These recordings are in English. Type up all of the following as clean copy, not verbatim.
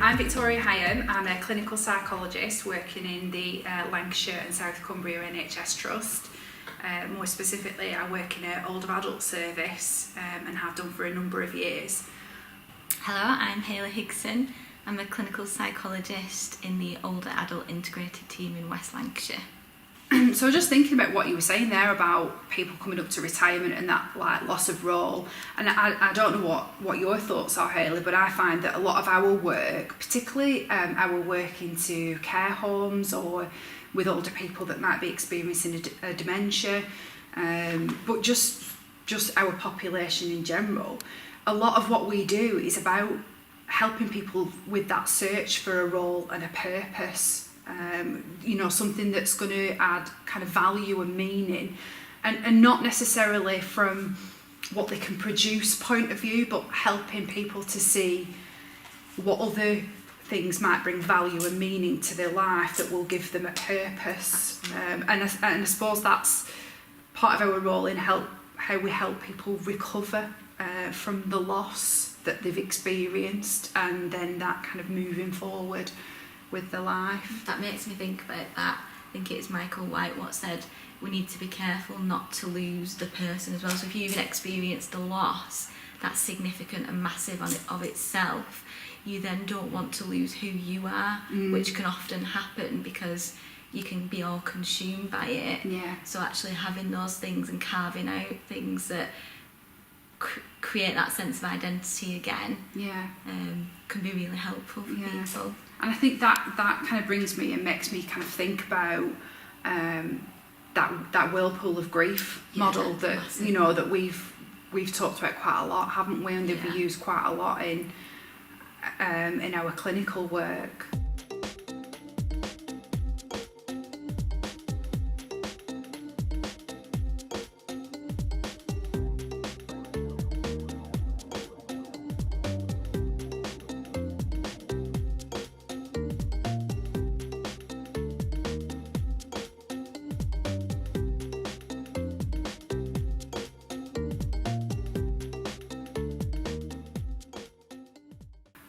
I'm Victoria Hayley. I'm a clinical psychologist working in the Lancashire and South Cumbria NHS Trust. More specifically, I work in an older adult service and have done for a number of years. Hello, I'm Hayley Higson. I'm a clinical psychologist in the older adult integrated team in West Lancashire. So just thinking about what you were saying there about people coming up to retirement and that loss of role, and I don't know what your thoughts are, Hayley, but I find that a lot of our work, particularly our work into care homes or with older people that might be experiencing a dementia, but just our population in general, a lot of what we do is about helping people with that search for a role and a purpose. Something that's going to add kind of value and meaning, and not necessarily from what they can produce point of view, but helping people to see what other things might bring value and meaning to their life that will give them a purpose. And I suppose that's part of our role in how we help people recover from the loss that they've experienced, and then that kind of moving forward with their life. That makes me think about that. I think it's Michael White what said we need to be careful not to lose the person as well. So if you've experienced a loss that's significant and massive of itself, you then don't want to lose who you are, which can often happen because you can be all consumed by it. Yeah. So actually having those things and carving out things that create that sense of identity again, can be really helpful for people. And I think that kind of brings me and makes me kind of think about that Whirlpool of Grief model that massively. That we've talked about quite a lot, haven't we? And they've used quite a lot in our clinical work.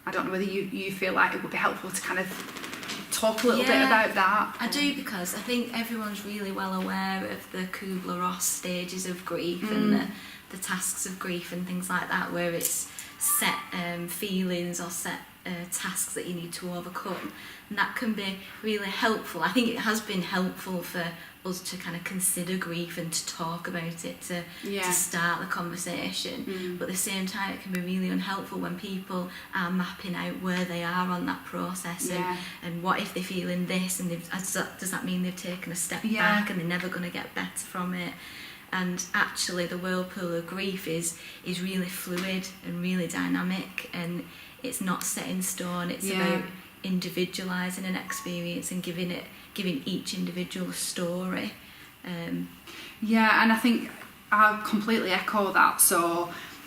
I don't know whether you feel like it would be helpful to kind of talk a little bit about that. I do, because I think everyone's really well aware of the Kubler-Ross stages of grief and the tasks of grief and things like that, where it's set feelings or set tasks that you need to overcome, and that can be really helpful. I think it has been helpful for us to kind of consider grief and to talk about it, to start the conversation, but at the same time it can be really unhelpful when people are mapping out where they are on that process, and what if they're feeling this, and does that mean they've taken a step back and they're never going to get better from it? And actually the Whirlpool of Grief is really fluid and really dynamic, and it's not set in stone. It's about individualising an experience and giving each individual a story. And I think I completely echo that. So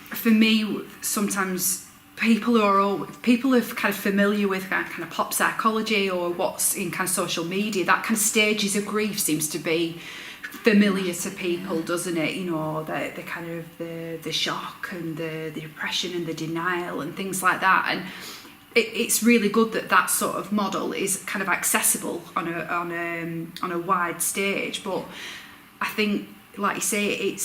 for me, sometimes people are kind of familiar with kind of pop psychology or what's in kind of social media, that kind of stages of grief seems to be familiar to people, doesn't it? The kind of the shock and the depression and the denial and things like that. And it's really good that sort of model is kind of accessible on a wide stage. But I think, like you say,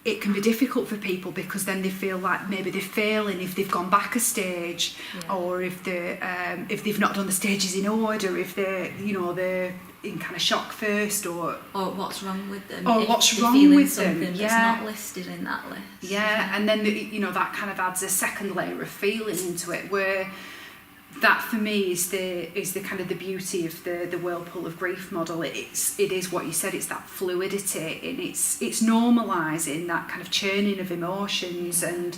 it can be difficult for people, because then they feel like maybe they're failing if they've gone back a stage, or if they've not done the stages in order, if they're in kind of shock first, or what's wrong with them, or what's wrong with them, that's not listed in that list. And then that kind of adds a second layer of feeling into it, where that for me is the kind of the beauty of the Whirlpool of Grief model. It is what you said, it's that fluidity, and it's normalising that kind of churning of emotions, and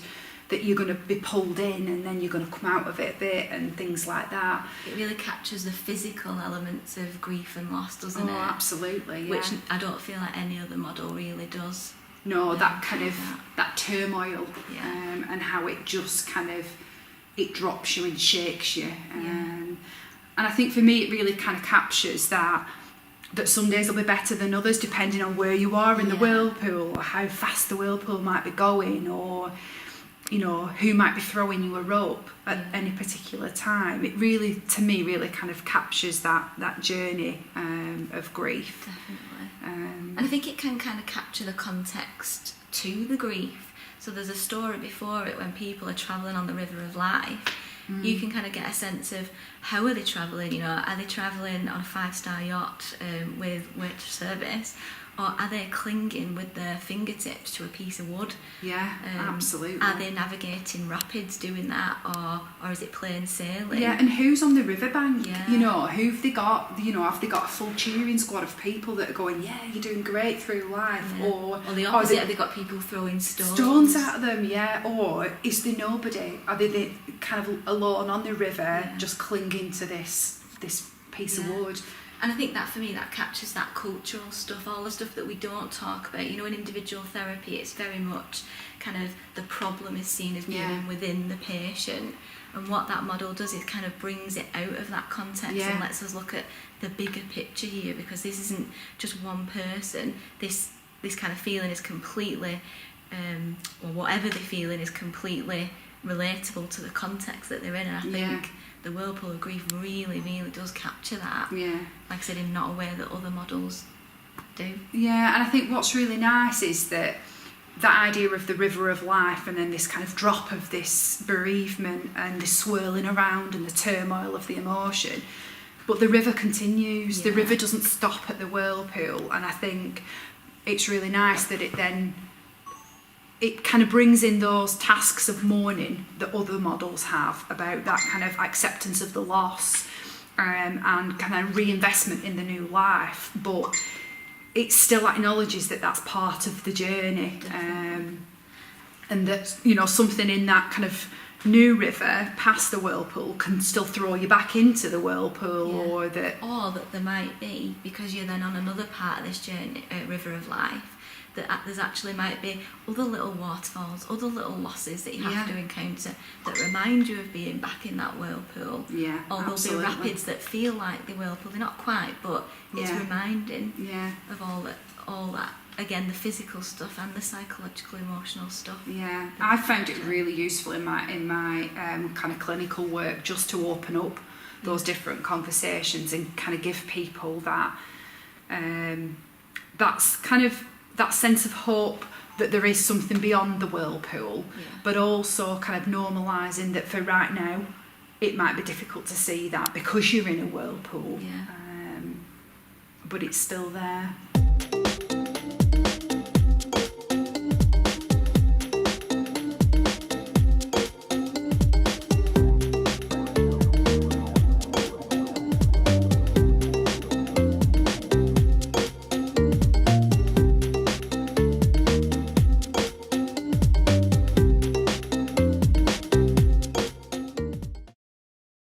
that you're going to be pulled in and then you're going to come out of it a bit and things like that. It really captures the physical elements of grief and loss, doesn't it? Oh, absolutely, Which I don't feel like any other model really does. No, that kind of that turmoil, and how it just kind of it drops you and shakes you. And I think for me it really kind of captures that some days will be better than others depending on where you are in the whirlpool, or how fast the whirlpool might be going, or you know, who might be throwing you a rope at any particular time. It really, to me, really kind of captures that journey of grief. Definitely. And I think it can kind of capture the context to the grief. So there's a story before it when people are travelling on the River of Life. You can kind of get a sense of how are they travelling, you know, are they travelling on a 5-star yacht with waitress service, or are they clinging with their fingertips to a piece of wood? Yeah, absolutely. Are they navigating rapids doing that, or is it plain sailing? Yeah, and who's on the riverbank? Yeah. You know, who've they got? You know, have they got a full cheering squad of people that are going, yeah, you're doing great through life, Yeah. or the opposite, have they got people throwing stones at them? Yeah, or is there nobody? Are they kind of alone on the river, just clinging to this piece of wood? And I think that for me, that captures that cultural stuff, all the stuff that we don't talk about. You know, in individual therapy, it's very much kind of the problem is seen as being within the patient. And what that model does is kind of brings it out of that context and lets us look at the bigger picture here, because this isn't just one person. This kind of feeling is completely, or whatever they're feeling is completely relatable to the context that they're in. And I think the Whirlpool of Grief really, really does capture that. Yeah. Like I said, in not a way that other models do. Yeah, and I think what's really nice is that idea of the river of life, and then this kind of drop of this bereavement and this swirling around and the turmoil of the emotion. But the river continues. Yeah. The river doesn't stop at the whirlpool, and I think it's really nice that it kind of brings in those tasks of mourning that other models have, about that kind of acceptance of the loss and kind of reinvestment in the new life. But it still acknowledges that that's part of the journey, and that, you know, something in that kind of new river past the whirlpool can still throw you back into the whirlpool, or that there might be, because you're then on another part of this journey, river of life, that there's actually might be other little waterfalls, other little losses that you have to encounter that remind you of being back in that whirlpool. Yeah, or there'll be rapids that feel like the whirlpool. They're not quite, but it's reminding of all that. Again, the physical stuff and the psychological, emotional stuff. Yeah, I found it really useful in my kind of clinical work, just to open up those different conversations and kind of give people that that's kind of that sense of hope that there is something beyond the whirlpool, but also kind of normalising that for right now it might be difficult to see that because you're in a whirlpool, but it's still there.